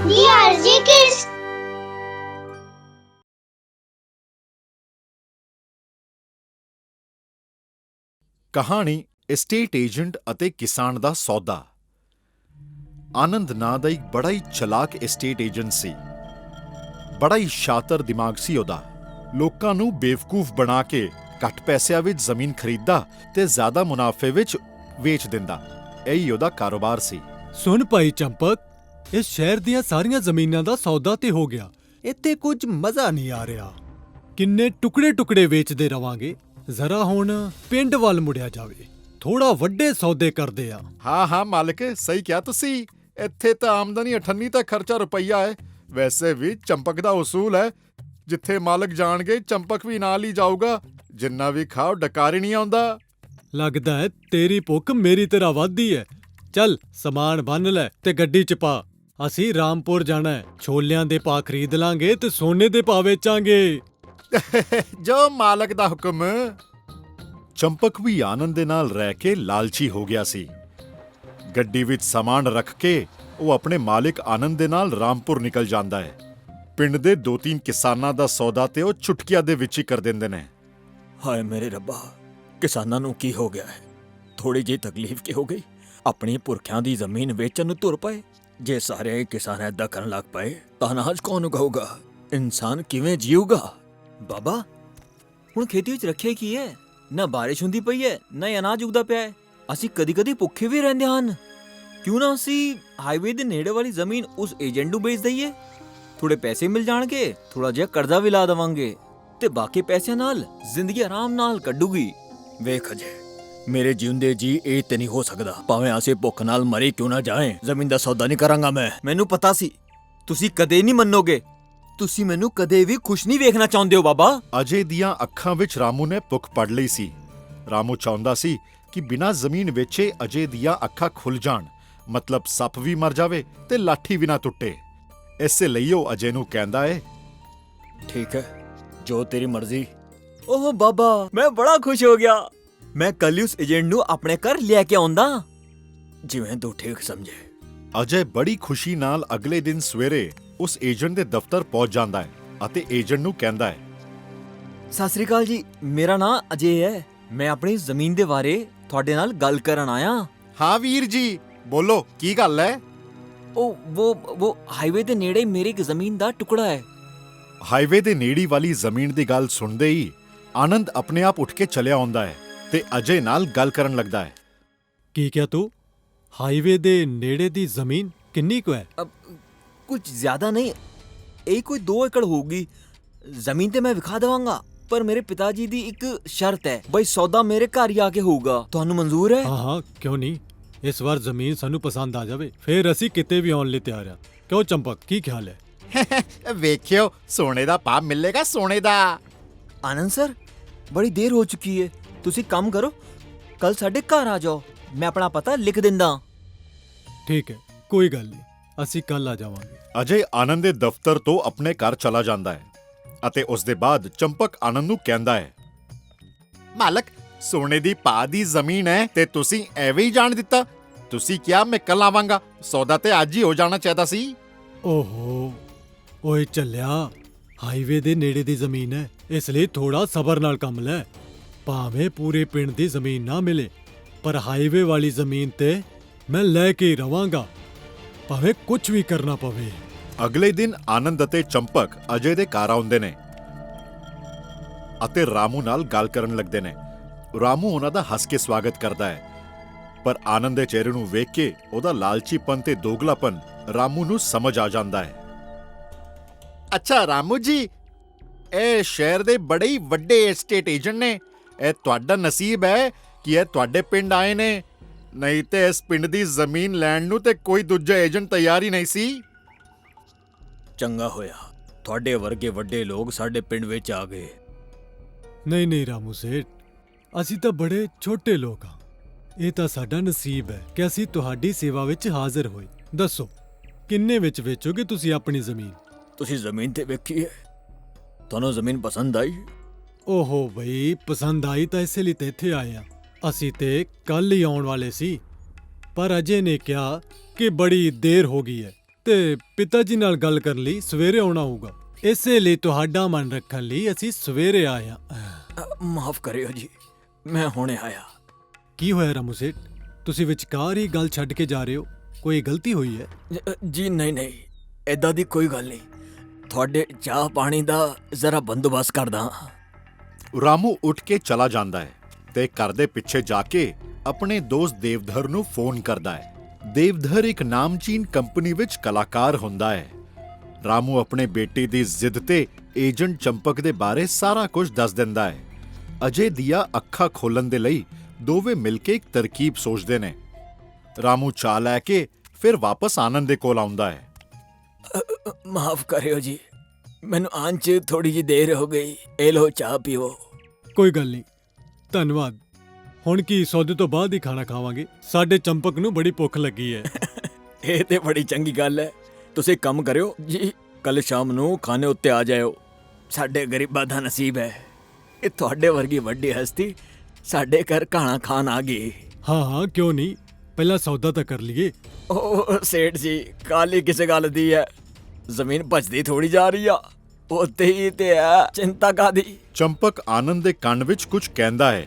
DRG Kids। ਕਹਾਣੀ estate agent ਅਤੇ ਕਿਸਾਨ ਦਾ ਸੌਦਾ। ਆਨੰਦ ਨਾਂ ਦਾ ਇੱਕ ਬੜਾ ਹੀ ਚਲਾਕ ਐਸਟੇਟ ਏਜੰਟ ਸੀ। ਬੜਾ ਹੀ ਸ਼ਾਤਰ ਦਿਮਾਗ ਸੀ ਉਹਦਾ। ਲੋਕਾਂ ਨੂੰ ਬੇਵਕੂਫ ਬਣਾ ਕੇ ਘੱਟ ਪੈਸਿਆਂ ਵਿੱਚ ਜ਼ਮੀਨ ਖਰੀਦਦਾ ਤੇ ਜ਼ਿਆਦਾ ਮੁਨਾਫੇ ਵਿੱਚ ਵੇਚ ਦਿੰਦਾ। ਇਹੀ ਉਹਦਾ ਕਾਰੋਬਾਰ ਸੀ। ਸੁਣ ਭਾਈ ਚੰਪਕ, ਇਸ ਸ਼ਹਿਰ ਦੀਆਂ ਸਾਰੀਆਂ ਜ਼ਮੀਨਾਂ ਦਾ ਸੌਦਾ ਤੇ ਹੋ ਗਿਆ। ਇੱਥੇ ਕੁਝ ਮਜ਼ਾ ਨਹੀਂ ਆ ਰਿਹਾ। ਕਿੰਨੇ ਟੁਕੜੇ ਵੇਚਦੇ ਰਵਾਂਗੇ। ਜ਼ਰਾ ਹੁਣ ਪਿੰਡ ਵੱਲ ਮੁੜਿਆ ਜਾਵੇ। ਥੋੜਾ ਵੱਡੇ ਸੌਦੇ ਕਰਦੇ ਆ। ਹਾਂ ਮਾਲਕ, ਸਹੀ ਕਿਹਾ ਤੁਸੀਂ। ਇੱਥੇ ਤਾਂ ਆਮਦਨੀ 98 ਤੇ ਖਰਚਾ ਰੁਪਈਆ ਹੈ। ਵੈਸੇ ਵੀ ਚੰਪਕ ਦਾ ਉਸੂਲ ਹੈ, ਜਿੱਥੇ ਮਾਲਕ ਜਾਣਗੇ ਚੰਪਕ ਵੀ ਨਾਲ ਹੀ ਜਾਊਗਾ। ਜਿੰਨਾ ਵੀ ਖਾਓ ਡਕਾਰੀ ਨਹੀਂ ਆਉਂਦਾ। ਲੱਗਦਾ ਹੈ ਤੇਰੀ ਭੁੱਖ ਮੇਰੀ ਤਰ੍ਹਾਂ ਵੱਧਦੀ ਹੈ। ਚੱਲ ਸਮਾਨ ਬੰਨ ਲੈ ਤੇ ਗੱਡੀ 'ਚ ਪਾ। ਅਸੀਂ ਰਾਮਪੁਰ ਜਾਣਾ ਹੈ। ਛੋਲਿਆਂ ਦੇ ਭਾਅ ਖਰੀਦ ਲਾਂਗੇ ਤੇ ਸੋਨੇ ਦੇ ਭਾਅ ਵੇਚਾਂਗੇ। ਜੋ ਮਾਲਕ ਦਾ ਹੁਕਮ। ਚੰਪਕ ਵੀ ਆਨੰਦ ਦੇ ਨਾਲ ਰਹਿ ਕੇ ਲਾਲਚੀ ਹੋ ਗਿਆ ਸੀ। ਗੱਡੀ ਵਿੱਚ ਸਾਮਾਨ ਰੱਖ ਕੇ ਉਹ ਆਪਣੇ ਮਾਲਿਕ ਆਨੰਦ ਦੇ ਨਾਲ ਰਾਮਪੁਰ ਨਿਕਲ ਜਾਂਦਾ ਹੈ। ਪਿੰਡ ਦੇ 2-3 ਕਿਸਾਨਾਂ ਦਾ ਸੌਦਾ ਤੇ ਉਹ ਚੁਟਕੀਆਂ ਦੇ ਵਿੱਚ ਹੀ ਕਰ ਦਿੰਦੇ ਨੇ। ਹਾਏ ਮੇਰੇ ਰੱਬਾ, ਕਿਸਾਨਾਂ ਨੂੰ ਕੀ ਹੋ ਗਿਆ ਹੈ? ਥੋੜੀ ਜਿਹੀ ਤਕਲੀਫ ਕੀ ਹੋ ਗਈ? ਆਪਣੀ ਪੁਰਖਿਆਂ ਦੀ ਜ਼ਮੀਨ ਵੇਚਣ ਨੂੰ ਤੁਰ ਪਏ। ਜੇ ਸਾਰੇ ਕਿਸਾਨ ਏਦਾਂ ਕਰਨ ਲੱਗ ਪਏ ਤਾਂ ਅਨਾਜ ਕੌਣ ਉਗਾਊਗਾ? ਇਨਸਾਨ ਕਿਵੇਂ ਜੀਊਗਾ? ਬਾਬਾ, ਹੁਣ ਖੇਤੀ ਵਿੱਚ ਰੱਖਿਆ ਕੀ ਹੈ? ਨਾ ਬਾਰਿਸ਼ ਹੁੰਦੀ ਪਈ ਹੈ, ਨਾ ਹੀ ਅਨਾਜ ਉਗਦਾ ਪਿਆ ਹੈ। ਅਸੀਂ ਕਦੀ ਭੁੱਖੇ ਵੀ ਰਹਿੰਦੇ ਹਨ। ਕਿਉਂ ਨਾ ਅਸੀਂ ਹਾਈਵੇ ਦੇ ਨੇੜੇ ਵਾਲੀ ਜ਼ਮੀਨ ਉਸ ਏਜੰਟ ਨੂੰ ਵੇਚ ਦਈਏ। ਥੋੜੇ ਪੈਸੇ ਮਿਲ ਜਾਣਗੇ, ਥੋੜਾ ਜਿਹਾ ਕਰਜ਼ਾ ਵੀ ਲਾ ਦੇਵਾਂਗੇ ਤੇ ਬਾਕੀ ਪੈਸਿਆਂ ਨਾਲ ਜ਼ਿੰਦਗੀ ਆਰਾਮ ਨਾਲ ਕੱਢੂਗੀ। ਵੇਖ ਅਜੇ, ਮੇਰੇ ਜਿਉਂਦੇ ਜੀ ਇਹ ਤੇ ਨਹੀਂ ਹੋ ਸਕਦਾ। ਭਾਵੇਂ ਅਸੀਂ ਭੁੱਖ ਨਾਲ ਮਰੀ ਕਿਉਂ ਨਾ ਜਾਏ, ਜ਼ਮੀਨ ਦਾ ਸੌਦਾ ਨਹੀਂ ਕਰਾਂਗਾ ਮੈਂ। ਮੈਨੂੰ ਪਤਾ ਸੀ ਤੁਸੀਂ ਕਦੇ ਨਹੀਂ ਮੰਨੋਗੇ। ਤੁਸੀਂ ਮੈਨੂੰ ਕਦੇ ਵੀ ਖੁਸ਼ ਨਹੀਂ ਵੇਖਣਾ ਚਾਹੁੰਦੇ ਹੋ ਬਾਬਾ। ਅਜੇ ਦੀਆਂ ਅੱਖਾਂ ਵਿੱਚ ਰਾਮੂ ਨੇ ਭੁੱਖ ਪੜ ਲਈ ਸੀ। ਰਾਮੂ ਚਾਹੁੰਦਾ ਸੀ ਕਿ ਬਿਨਾਂ ਜ਼ਮੀਨ ਵੇਚੇ ਅਜੇ ਦੀਆਂ ਅੱਖਾਂ ਖੁੱਲ ਜਾਣ, ਮਤਲਬ ਸੱਪ ਵੀ ਮਰ ਜਾਵੇ ਤੇ ਲਾਠੀ ਵੀ ਨਾ ਟੁੱਟੇ। ਇਸੇ ਲਈ ਉਹ ਅਜੇ ਨੂੰ ਕਹਿੰਦਾ ਏ, ਠੀਕ ਹੈ, ਜੋ ਤੇਰੀ ਮਰਜ਼ੀ। ਓਹ ਬਾਬਾ, ਮੈਂ ਬੜਾ ਖੁਸ਼ ਹੋ ਗਿਆ। ਮੈਂ ਕੱਲ ਹੀ ਉਸ ਏਜੰਟ ਨੂੰ ਆਪਣੇ ਘਰ ਲੈ ਕੇ ਆਉਂਦਾ, ਜਿਵੇਂ ਤੂੰ ਠੀਕ ਸਮਝੇ। ਅਜੇ ਬੜੀ ਖੁਸ਼ੀ ਨਾਲ ਅਗਲੇ ਦਿਨ ਸਵੇਰੇ ਉਸ ਏਜੰਟ ਦੇ ਦਫ਼ਤਰ ਪਹੁੰਚ ਜਾਂਦਾ ਹੈ ਅਤੇ ਏਜੰਟ ਨੂੰ ਕਹਿੰਦਾ ਹੈ, ਸਤਿ ਸ੍ਰੀ ਅਕਾਲ ਜੀ, ਮੇਰਾ ਨਾਂ ਅਜੇ ਹੈ। ਮੈਂ ਆਪਣੀ ਜ਼ਮੀਨ ਦੇ ਬਾਰੇ ਤੁਹਾਡੇ ਨਾਲ ਗੱਲ ਕਰਨ ਆਇਆ। ਹਾਂ ਵੀਰ ਜੀ, ਬੋਲੋ ਕੀ ਗੱਲ ਹੈ? ਉਹ ਹਾਈਵੇ ਦੇ ਨੇੜੇ ਮੇਰੀ ਇੱਕ ਜ਼ਮੀਨ ਦਾ ਟੁਕੜਾ ਹੈ। ਹਾਈਵੇ ਦੇ ਨੇੜੀ ਵਾਲੀ ਜ਼ਮੀਨ ਦੀ ਗੱਲ ਸੁਣਦੇ ਹੀ ਆਨੰਦ ਆਪਣੇ ਆਪ ਉੱਠ ਕੇ ਚਲਿਆ ਆਉਂਦਾ ਹੈ ਤੇ ਅਜੇ ਨਾਲ ਗੱਲ ਕਰਨ ਲੱਗਦਾ ਹੈ। ਕੀ ਕਿਹਾ ਤੂੰ? ਹਾਈਵੇ ਦੇ ਨੇੜੇ ਦੀ ਜ਼ਮੀਨ ਕਿੰਨੀ ਕੁ ਹੈ? ਕੁਝ ਜ਼ਿਆਦਾ ਨਹੀਂ, ਇਹ ਕੋਈ 2 ਏਕੜ ਹੋਊਗੀ। ਜ਼ਮੀਨ ਤੇ ਮੈਂ ਵਿਖਾ ਦੇਵਾਂਗਾ, ਪਰ ਮੇਰੇ ਪਿਤਾ ਜੀ ਦੀ ਇੱਕ ਸ਼ਰਤ ਹੈ, ਬਈ ਸੌਦਾ ਮੇਰੇ ਘਰ ਹੀ ਆ ਕੇ ਹੋਊਗਾ। ਤੁਹਾਨੂੰ ਮਨਜ਼ੂਰ ਹੈ? ਹਾਂ, ਕਿਉਂ ਨਹੀਂ। ਇਸ ਵਾਰ ਜ਼ਮੀਨ ਸਾਨੂੰ ਪਸੰਦ ਆ ਜਾਵੇ, ਫਿਰ ਅਸੀਂ ਕਿਤੇ ਵੀ ਆਉਣ ਲਈ ਤਿਆਰ ਆ। ਕਿਉਂ ਚੰਪਕ, ਕੀ ਖਿਆਲ ਹੈ? ਵੇਖਿਓ, ਸੋਨੇ ਦਾ ਭਾਅ ਮਿਲੇਗਾ, ਸੋਨੇ ਦਾ। ਆਨੰਦ ਸਰ, ਬੜੀ ਦੇਰ ਹੋ ਚੁੱਕੀ ਹੈ। ਤੁਸੀਂ ਕੰਮ ਕਰੋ, ਕੱਲ ਸਾਡੇ ਘਰ ਆ ਜਾਓ। ਮੈਂ ਆਪਣਾ ਪਤਾ ਲਿਖ ਦਿੰਦਾ। ਠੀਕ ਹੈ, ਕੋਈ ਗੱਲ ਨਹੀਂ, ਅਸੀਂ ਕੱਲ ਆ ਜਾਵਾਂਗੇ। ਅਜੇ ਆਨੰਦ ਦੇ ਦਫ਼ਤਰ ਤੋਂ ਆਪਣੇ ਘਰ ਚਲਾ ਜਾਂਦਾ ਹੈ ਅਤੇ ਉਸ ਦੇ ਬਾਅਦ ਚੰਪਕ ਆਨੰਦ ਨੂੰ ਕਹਿੰਦਾ ਹੈ, ਮਾਲਕ, ਸੋਨੇ ਦੀ ਭਾਅ ਦੀ ਜ਼ਮੀਨ ਹੈ ਤੇ ਤੁਸੀਂ ਐਵੇਂ ਹੀ ਜਾਣ ਦਿੱਤਾ। ਤੁਸੀਂ ਕਿਹਾ ਮੈਂ ਕੱਲ ਆਵਾਂਗਾ, ਸੌਦਾ ਤੇ ਅੱਜ ਹੀ ਹੋ ਜਾਣਾ ਚਾਹੀਦਾ ਸੀ। ਓਹੋ, ਓਏ ਚੱਲਿਆ, ਹਾਈਵੇ ਦੇ ਨੇੜੇ ਦੀ ਜ਼ਮੀਨ ਹੈ, ਇਸ ਲਈ ਥੋੜਾ ਸਬਰ ਨਾਲ ਕੰਮ ਲੈ। ਭਾਵੇਂ ਪੂਰੇ ਪਿੰਡ ਦੀ ਜ਼ਮੀਨ ਨਾ ਮਿਲੇ, ਪਰ ਹਾਈਵੇ ਵਾਲੀ ਜ਼ਮੀਨ ਤੇ ਮੈਂ ਲੈ ਕੇ ਹੀ ਰਵਾਂਗਾ, ਭਾਵੇਂ ਕੁਝ ਵੀ ਕਰਨਾ ਪਵੇ। ਅਗਲੇ ਦਿਨ ਆਨੰਦ ਅਤੇ ਚੰਪਕ ਅਜੇ ਦੇ ਘਰ ਆਉਂਦੇ ਨੇ ਅਤੇ ਰਾਮੂ ਨਾਲ ਗੱਲ ਕਰਨ ਲੱਗਦੇ ਨੇ। ਰਾਮੂ ਉਹਨਾਂ ਦਾ ਹੱਸ ਕੇ ਸਵਾਗਤ ਕਰਦਾ ਹੈ, ਪਰ ਆਨੰਦ ਦੇ ਚਿਹਰੇ ਨੂੰ ਵੇਖ ਕੇ ਉਹਦਾ ਲਾਲਚੀਪਨ ਤੇ ਦੋਗਲਾਪਨ ਰਾਮੂ ਨੂੰ ਸਮਝ ਆ ਜਾਂਦਾ ਹੈ। ਅੱਛਾ ਰਾਮੂ ਜੀ, ਇਹ ਸ਼ਹਿਰ ਦੇ ਬੜੇ ਹੀ ਵੱਡੇ ਐਸਟੇਟ ਏਜੰਟ ਨੇ। ਇਹ ਤੁਹਾਡਾ ਨਸੀਬ ਹੈ ਕਿ ਇਹ ਤੁਹਾਡੇ ਪਿੰਡ ਆਏ ਨੇ, ਨਹੀਂ ਤੇ ਇਸ ਪਿੰਡ ਦੀ ਜ਼ਮੀਨ ਲੈਣ ਨੂੰ ਤੇ ਕੋਈ ਦੂਜਾ ਏਜੰਟ ਤਿਆਰ ਹੀ ਨਹੀਂ ਸੀ। ਚੰਗਾ ਹੋਇਆ ਤੁਹਾਡੇ ਵਰਗੇ ਵੱਡੇ ਲੋਕ ਸਾਡੇ ਪਿੰਡ ਵਿੱਚ ਆ ਗਏ। ਨਹੀਂ ਰਾਮੂ ਸੇਠ, ਅਸੀਂ ਤਾਂ ਬੜੇ ਛੋਟੇ ਲੋਕ ਹਾਂ। ਇਹ ਤਾਂ ਸਾਡਾ ਨਸੀਬ ਹੈ ਕਿ ਅਸੀਂ ਤੁਹਾਡੀ ਸੇਵਾ ਵਿੱਚ ਹਾਜ਼ਰ ਹੋਏ। ਦੱਸੋ, ਕਿੰਨੇ ਵਿੱਚ ਵੇਚੋਗੇ ਤੁਸੀਂ ਆਪਣੀ ਜ਼ਮੀਨ? ਤੁਸੀਂ ਜ਼ਮੀਨ ਤੇ ਵੇਖੀ ਹੈ? ਤੁਹਾਨੂੰ ਜ਼ਮੀਨ ਪਸੰਦ ਆਈ? ਓਹੋ ਬਈ, ਪਸੰਦ ਆਈ ਤਾਂ ਇਸੇ ਲਈ ਤੇ ਇੱਥੇ ਆਏ ਆ। ਅਸੀਂ ਤੇ ਕੱਲ ਹੀ ਆਉਣ ਵਾਲੇ ਸੀ, ਪਰ ਅਜੇ ਨੇ ਕਿਹਾ ਕਿ ਬੜੀ ਦੇਰ ਹੋ ਗਈ ਹੈ ਤੇ ਪਿਤਾ ਜੀ ਨਾਲ ਗੱਲ ਕਰਨ ਲਈ ਸਵੇਰੇ ਆਉਣਾ ਹੋਊਗਾ। ਇਸੇ ਲਈ ਤੁਹਾਡਾ ਮਨ ਰੱਖਣ ਲਈ ਅਸੀਂ ਸਵੇਰੇ ਆਏ ਹਾਂ। ਮਾਫ ਕਰਿਓ ਜੀ, ਮੈਂ ਹੁਣੇ ਆਇਆ। ਕੀ ਹੋਇਆ ਰਾਮੂ ਸੇਠ, ਤੁਸੀਂ ਵਿਚਕਾਰ ਹੀ ਗੱਲ ਛੱਡ ਕੇ ਜਾ ਰਹੇ ਹੋ? ਕੋਈ ਗਲਤੀ ਹੋਈ ਹੈ? ਜੀ ਨਹੀਂ, ਏਦਾਂ ਦੀ ਕੋਈ ਗੱਲ ਨਹੀਂ। ਤੁਹਾਡੇ ਚਾਹ ਪਾਣੀ ਦਾ ਜ਼ਰਾ ਬੰਦੋਬਸਤ ਕਰਦਾ। ਰਾਮੂ ਉੱਠ ਕੇ ਚਲਾ ਜਾਂਦਾ ਹੈ ਤੇ ਘਰ ਦੇ ਪਿੱਛੇ ਜਾ ਕੇ ਆਪਣੇ ਦੋਸਤ ਦੇਵਧਰ ਨੂੰ ਫੋਨ ਕਰਦਾ ਹੈ। ਦੇਵਧਰ ਇੱਕ ਨਾਮਚੀਨ ਕੰਪਨੀ ਵਿੱਚ ਕਲਾਕਾਰ ਹੁੰਦਾ ਹੈ। ਰਾਮੂ ਆਪਣੇ ਬੇਟੇ ਦੀ ਜ਼ਿੱਦ ਤੇ ਏਜੰਟ ਚੰਪਕ ਦੇ ਬਾਰੇ ਸਾਰਾ ਕੁਝ ਦੱਸ ਦਿੰਦਾ ਹੈ। ਅਜੇ ਦੀਆਂ ਅੱਖਾਂ ਖੋਲਣ ਦੇ ਲਈ ਦੋਵੇਂ ਮਿਲ ਕੇ ਇੱਕ ਤਰਕੀਬ ਸੋਚਦੇ ਨੇ। ਰਾਮੂ ਚਾਹ ਲੈ ਕੇ ਫਿਰ ਵਾਪਸ ਆਨੰਦ ਦੇ ਕੋਲ ਆਉਂਦਾ ਹੈ। ਮਾਫ ਕਰਿਓ ਜੀ, ਮੈਨੂੰ ਆਉਣ 'ਚ ਥੋੜੀ ਜਿਹੀ ਦੇਰ ਹੋ ਗਈ। ਇਹ ਲੋ ਚਾਹ ਪੀਓ। ਕੋਈ ਗੱਲ ਨਹੀਂ, ਧੰਨਵਾਦ। ਹੁਣ ਕੀ ਸੌਦੇ ਤੋਂ ਬਾਅਦ ਹੀ ਖਾਣਾ ਖਾਵਾਂਗੇ? ਸਾਡੇ ਚੰਪਕ ਨੂੰ ਬੜੀ ਭੁੱਖ ਲੱਗੀ ਹੈ। ਇਹ ਤੇ ਬੜੀ ਚੰਗੀ ਗੱਲ ਹੈ। ਤੁਸੀਂ ਕੰਮ ਕਰਿਓ ਜੀ, ਕੱਲ ਸ਼ਾਮ ਨੂੰ ਖਾਣੇ ਉੱਤੇ ਆ ਜਾਇਓ। ਸਾਡੇ ਗਰੀਬਾਂ ਦਾ ਨਸੀਬ ਹੈ, ਇਹ ਤੁਹਾਡੇ ਵਰਗੀ ਵੱਡੀ ਹਸਤੀ ਸਾਡੇ ਘਰ ਖਾਣਾ ਖਾਣ ਆ ਗਈ। ਹਾਂ, ਕਿਉਂ ਨਹੀਂ, ਪਹਿਲਾਂ ਸੌਦਾ ਤਾਂ ਕਰ ਲਈਏ। ਉਹ ਸੇਠ ਜੀ, ਕਾਲੀ ਕਿਸੇ ਗੱਲ ਦੀ ਹੈ। ਜ਼ਮੀਨ ਭਜਦੀ ਥੋੜੀ ਜਾ ਰਹੀ ਆ, ਉੱਤੇ ਹੀ ਤੇ ਹੈ, ਚਿੰਤਾ ਕਾਦੀ। ਚੰਪਕ ਆਨੰਦ ਦੇ ਕੰਨ ਵਿੱਚ ਕੁਝ ਕਹਿੰਦਾ ਹੈ।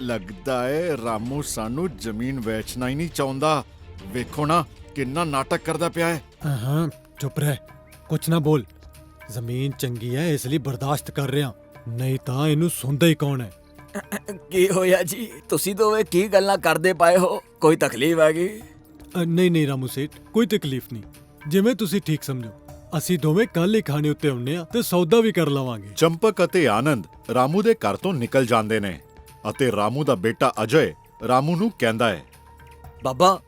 ਲੱਗਦਾ ਹੈ ਰਾਮੂ ਸਾਨੂੰ ਜ਼ਮੀਨ ਵੇਚਣਾ ਹੀ ਨਹੀਂ ਚਾਹੁੰਦਾ। ਵੇਖੋ ਨਾ ਕਿੰਨਾ ਨਾਟਕ ਕਰਦਾ ਪਿਆ ਹੈ। ਹਾਂ, ਚੁੱਪ ਰਹਿ, ਕੁਛ ਨਾ ਬੋਲ। ਜ਼ਮੀਨ ਚੰਗੀ ਹੈ ਇਸ ਲਈ ਬਰਦਾਸ਼ਤ ਕਰ ਰਿਹਾ, ਨਹੀਂ ਤਾਂ ਇਹਨੂੰ ਸੁਣਦਾ ਹੀ ਕੌਣ ਹੈ। ਕੀ ਹੋਇਆ ਜੀ, ਤੁਸੀਂ ਦੋਵੇਂ ਕੀ ਗੱਲਾਂ ਕਰਦੇ ਪਏ ਹੋ? ਕੋਈ ਤਕਲੀਫ ਹੈਗੀ? ਨਹੀਂ ਰਾਮੂ ਸੇਠ, ਕੋਈ ਤਕਲੀਫ ਨਹੀਂ, ਜਿਵੇਂ ਤੁਸੀਂ ਠੀਕ ਸਮਝੋ। ਅਸੀਂ ਦੋਵੇਂ ਕੱਲ ਹੀ ਖਾਣੇ ਉੱਤੇ ਆਉਂਦੇ ਆ ਤੇ ਸੌਦਾ ਵੀ ਕਰ ਲਵਾਂਗੇ। ਚੰਪਕ ਅਤੇ ਆਨੰਦ ਰਾਮੂ ਦੇ ਘਰ ਤੋਂ ਨਿਕਲ ਜਾਂਦੇ ਨੇ ਅਤੇ ਰਾਮੂ ਦਾ ਬੇਟਾ ਅਜੇ ਰਾਮੂ ਨੂੰ ਕਹਿੰਦਾ ਹੈ, ਬਾਬਾ,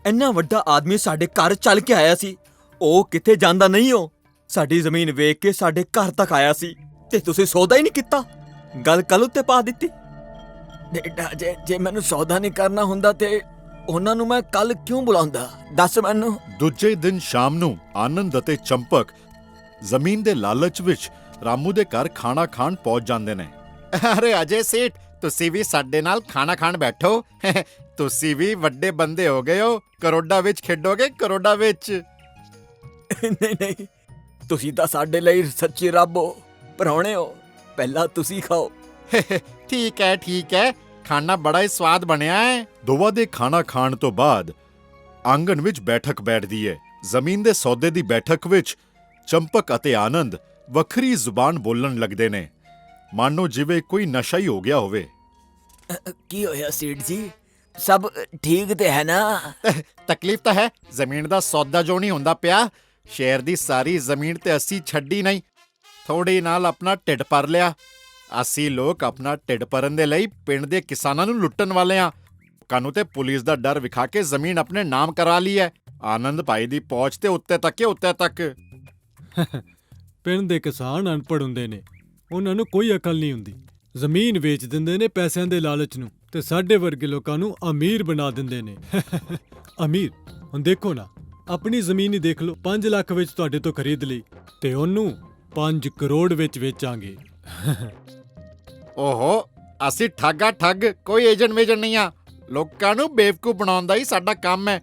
ਇੰਨਾ ਵੱਡਾ ਆਦਮੀ ਸਾਡੇ ਘਰ ਚੱਲ ਕੇ ਆਇਆ ਸੀ, ਉਹ ਕਿੱਥੇ ਜਾਂਦਾ ਨਹੀਂ ਹੋ। ਸਾਡੀ ਜ਼ਮੀਨ ਵੇਖ ਕੇ ਸਾਡੇ ਘਰ ਤੱਕ ਆਇਆ ਸੀ ਤੇ ਤੁਸੀਂ ਸੌਦਾ ਹੀ ਨਹੀਂ ਕੀਤਾ, ਗੱਲ ਕੱਲ ਉੱਤੇ ਪਾ ਦਿੱਤੀ। ਬੇਟਾ, ਜੇ ਮੈਨੂੰ ਸੌਦਾ ਨਹੀਂ ਕਰਨਾ ਹੁੰਦਾ ਤੇ ਉਹਨਾਂ ਨੂੰ ਮੈਂ ਕੱਲ ਕਿਉਂ ਬੁਲਾਉਂਦਾ, ਦੱਸ ਮੈਨੂੰ। ਦੂਜੇ ਦਿਨ ਸ਼ਾਮ ਨੂੰ ਆਨੰਦ ਅਤੇ ਚੰਪਕ ਜ਼ਮੀਨ ਦੇ ਲਾਲਚ ਵਿੱਚ ਰਾਮੂ ਦੇ ਘਰ ਖਾਣਾ ਖਾਣ ਪਹੁੰਚ ਜਾਂਦੇ ਨੇ। ਅਰੇ ਅਜੇ ਸੇਠ, ਤੁਸੀਂ ਵੀ ਸਾਡੇ ਨਾਲ ਖਾਣਾ ਖਾਣ ਬੈਠੋ। ਤੁਸੀਂ ਵੀ ਵੱਡੇ ਬੰਦੇ ਹੋ ਗਏ ਹੋ, ਕਰੋੜਾਂ ਵਿੱਚ ਖੇਡੋਗੇ, ਕਰੋੜਾਂ ਵਿੱਚ। ਨਹੀਂ, ਤੁਸੀਂ ਤਾਂ ਸਾਡੇ ਲਈ ਸੱਚੀ ਰੱਬ ਹੋ, ਪ੍ਰਾਹੁਣੇ ਹੋ, ਪਹਿਲਾਂ ਤੁਸੀਂ ਖਾਓ। ਠੀਕ ਹੈ, ਖਾਣਾ ਬੜਾ ਹੀ ਸਵਾਦ ਬਣਿਆ ਹੈ। ਦੋਵਾਂ ਦੇ ਖਾਣਾ ਖਾਣ ਤੋਂ ਬਾਅਦ ਆਂਗਣ ਵਿੱਚ ਬੈਠਕ ਬੈਠਦੀ ਹੈ। ਜ਼ਮੀਨ ਦੇ ਸੌਦੇ ਦੀ ਬੈਠਕ ਵਿੱਚ ਚੰਪਕ ਅਤੇ ਆਨੰਦ ਵੱਖਰੀ ਜ਼ੁਬਾਨ ਬੋਲਣ ਲੱਗਦੇ ਨੇ, ਮਾਨੋ ਜਿਵੇਂ ਕੋਈ ਨਸ਼ਾ ਹੀ ਹੋ ਗਿਆ ਹੋਵੇ। ਕੀ ਹੋਇਆ ਸੇਠ ਜੀ, ਸਭ ਠੀਕ ਤੇ ਹੈ ਨਾ? ਤਕਲੀਫ ਤਾਂ ਹੈ, ਜ਼ਮੀਨ ਦਾ ਸੌਦਾ ਜੋ ਨਹੀਂ ਹੁੰਦਾ ਪਿਆ। ਸ਼ਹਿਰ ਦੀ ਸਾਰੀ ਜ਼ਮੀਨ ਤੇ ਅਸੀਂ ਛੱਡੀ ਨਹੀਂ, ਥੋੜੀ ਨਾਲ ਆਪਣਾ ਢਿੱਡ ਭਰ ਲਿਆ। ਅਸੀਂ ਲੋਕ ਆਪਣਾ ਢਿੱਡ ਭਰਨ ਦੇ ਲਈ ਪਿੰਡ ਦੇ ਕਿਸਾਨਾਂ ਨੂੰ ਲੁੱਟਣ ਵਾਲੇ ਆ। ਕਾਨੂੰ ਤੇ ਪੁਲਿਸ ਦਾ ਡਰ ਵਿਖਾ ਕੇ ਜ਼ਮੀਨ ਆਪਣੇ ਨਾਮ ਕਰਾ ਲਈ ਹੈ। ਆਨੰਦ ਭਾਈ ਦੀ ਪਹੁੰਚ ਤੇ ਉੱਤੇ ਤੱਕ ਉੱਤੇ ਤੱਕ। ਪਿੰਡ ਦੇ ਕਿਸਾਨ ਅਨਪੜ੍ਹ ਹੁੰਦੇ ਨੇ, ਉਹਨਾਂ ਨੂੰ ਕੋਈ ਅਕਲ ਨਹੀਂ ਹੁੰਦੀ। ਜ਼ਮੀਨ ਵੇਚ ਦਿੰਦੇ ਨੇ ਪੈਸਿਆਂ ਦੇ ਲਾਲਚ ਨੂੰ ਤੇ ਸਾਡੇ ਵਰਗੇ ਲੋਕਾਂ ਨੂੰ ਅਮੀਰ ਬਣਾ ਦਿੰਦੇ ਨੇ। ਅਮੀਰ, ਹੁਣ ਦੇਖੋ ਨਾ, ਆਪਣੀ ਜ਼ਮੀਨ ਹੀ ਦੇਖ ਲਓ, 5 ਲੱਖ ਵਿੱਚ ਤੁਹਾਡੇ ਤੋਂ ਖਰੀਦ ਲਈ ਤੇ ਉਹਨੂੰ 5 ਕਰੋੜ ਵਿੱਚ ਵੇਚਾਂਗੇ। ਓਹੋ, ਅਸੀਂ ਠੱਗਾ ਠੱਗ, ਕੋਈ ਏਜੰਟ ਵੇਜਣ ਨਹੀਂ ਆ। ਲੋਕਾਂ ਨੂੰ ਬੇਵਕੂਫ ਬਣਾਉਣ ਦਾ ਹੀ ਸਾਡਾ ਕੰਮ ਹੈ।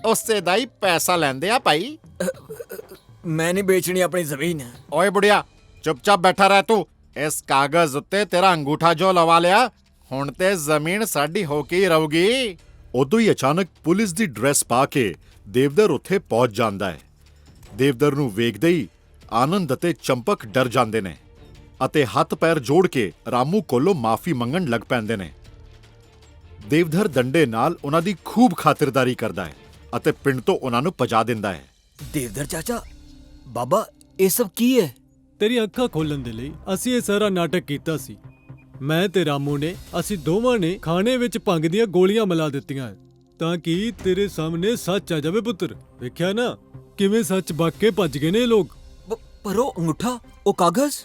ਉਸੇ ਦਾ ਹੀ ਪੈਸਾ ਲੈਂਦੇ ਆ ਭਾਈ। ਮੈਂ ਨਹੀਂ ਵੇਚਣੀ ਆਪਣੀ ਜ਼ਮੀਨ। ਓਏ ਬੁੜਿਆ, ਚੁੱਪਚਾਪ ਬੈਠਾ ਰਹਿ ਤੂੰ। ਇਸ ਕਾਗਜ਼ ਉੱਤੇ ਤੇਰਾ ਅੰਗੂਠਾ ਜੋ ਲਵਾ ਲਿਆ, ਹੁਣ ਤੇ ਜ਼ਮੀਨ ਸਾਡੀ ਹੋ ਕੇ ਹੀ ਰਹੂਗੀ। ਉਦੋਂ ਹੀ ਅਚਾਨਕ ਪੁਲਿਸ ਦੀ ਡਰੈਸ ਪਾ ਕੇ ਦੇਵਦਰ ਉੱਥੇ ਪਹੁੰਚ ਜਾਂਦਾ ਹੈ। ਦੇਵਦਰ ਨੂੰ ਵੇਖਦੇ ਹੀ ਆਨੰਦ ਅਤੇ ਚੰਪਕ ਡਰ ਜਾਂਦੇ ਨੇ ਅਤੇ ਹੱਥ ਪੈਰ ਜੋੜ ਕੇ ਰਾਮੂ ਕੋਲੋਂ ਮਾਫੀ ਮੰਗਣ ਲੱਗ ਪੈਂਦੇ ਨੇ। ਦੇਵਧਰ ਡੰਡੇ ਨਾਲ ਉਹਨਾਂ ਦੀ ਖੂਬ ਖਾਤਰਦਾਰੀ ਕਰਦਾ ਹੈ ਅਤੇ ਪਿੰਡ ਤੋਂ ਉਹਨਾਂ ਨੂੰ ਭਜਾ ਦਿੰਦਾ ਹੈ। ਦੇਵਦਰ ਚਾਚਾ, ਬਾਬਾ, ਇਹ ਸਭ ਕੀ ਹੈ? ਤੇਰੀ ਅੱਖਾਂ ਖੋਲਣ ਦੇ ਲਈ ਅਸੀਂ ਇਹ ਸਾਰਾ ਨਾਟਕ ਕੀਤਾ ਸੀ। ਮੈਂ ਤੇ ਰਾਮੂ ਨੇ, ਅਸੀਂ ਦੋਵਾਂ ਨੇ ਖਾਣੇ ਵਿੱਚ ਭੰਗ ਦੀਆਂ ਗੋਲੀਆਂ ਮਿਲਾ ਦਿੱਤੀਆਂ ਤਾਂ ਕਿ ਤੇਰੇ ਸਾਹਮਣੇ ਸੱਚ ਆ ਜਾਵੇ ਪੁੱਤਰ। ਵੇਖਿਆ ਨਾ ਕਿਵੇਂ ਸੱਚ ਬਕ ਕੇ ਭੱਜ ਗਏ ਨੇ ਇਹ ਲੋਕ। ਪਰ ਉਹ ਅੰਗੂਠਾ, ਉਹ ਕਾਗਜ਼?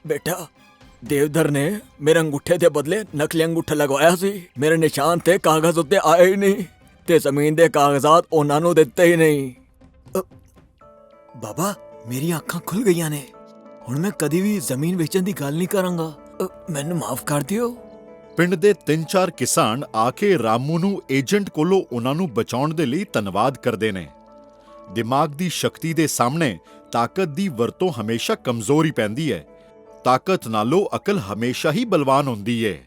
ਬੇਟਾ, ਦੇਵਦਰ ਨੇ ਮੇਰੇ ਅੰਗੂਠੇ ਦੇ ਬਦਲੇ ਨਕਲੀ ਅੰਗੂਠਾ ਲਗਵਾਇਆ ਸੀ। ਮੇਰੇ ਨਿਸ਼ਾਨ ਤੇ ਕਾਗਜ਼ ਉੱਤੇ ਆਏ ਹੀ ਨਹੀਂ ਤੇ ਜ਼ਮੀਨ ਦੇ ਕਾਗਜ਼ਾਤ ਉਹਨਾਂ ਨੂੰ ਦਿੱਤੇ ਹੀ ਨਹੀਂ। ਬਾਬਾ, ਮੇਰੀਆਂ ਅੱਖਾਂ ਖੁੱਲ ਗਈਆਂ ਨੇ। ਹੁਣ ਮੈਂ ਕਦੀ ਵੀ ਜ਼ਮੀਨ ਵੇਚਣ ਦੀ ਗੱਲ ਨਹੀਂ ਕਰਾਂਗਾ। ਮੈਨੂੰ ਮਾਫ ਕਰ ਦਿਓ। ਪਿੰਡ ਦੇ 3-4 ਕਿਸਾਨ ਆ ਕੇ ਰਾਮੂ ਨੂੰ ਏਜੰਟ ਕੋਲੋਂ ਉਹਨਾਂ ਨੂੰ ਬਚਾਉਣ ਦੇ ਲਈ ਧੰਨਵਾਦ ਕਰਦੇ ਨੇ। ਦਿਮਾਗ ਦੀ ਸ਼ਕਤੀ ਦੇ ਸਾਹਮਣੇ ਤਾਕਤ ਦੀ ਵਰਤੋਂ ਹਮੇਸ਼ਾ ਕਮਜ਼ੋਰ ਹੀ ਪੈਂਦੀ ਹੈ। ਤਾਕਤ ਨਾਲੋਂ ਅਕਲ ਹਮੇਸ਼ਾ ਹੀ ਬਲਵਾਨ ਹੁੰਦੀ ਹੈ।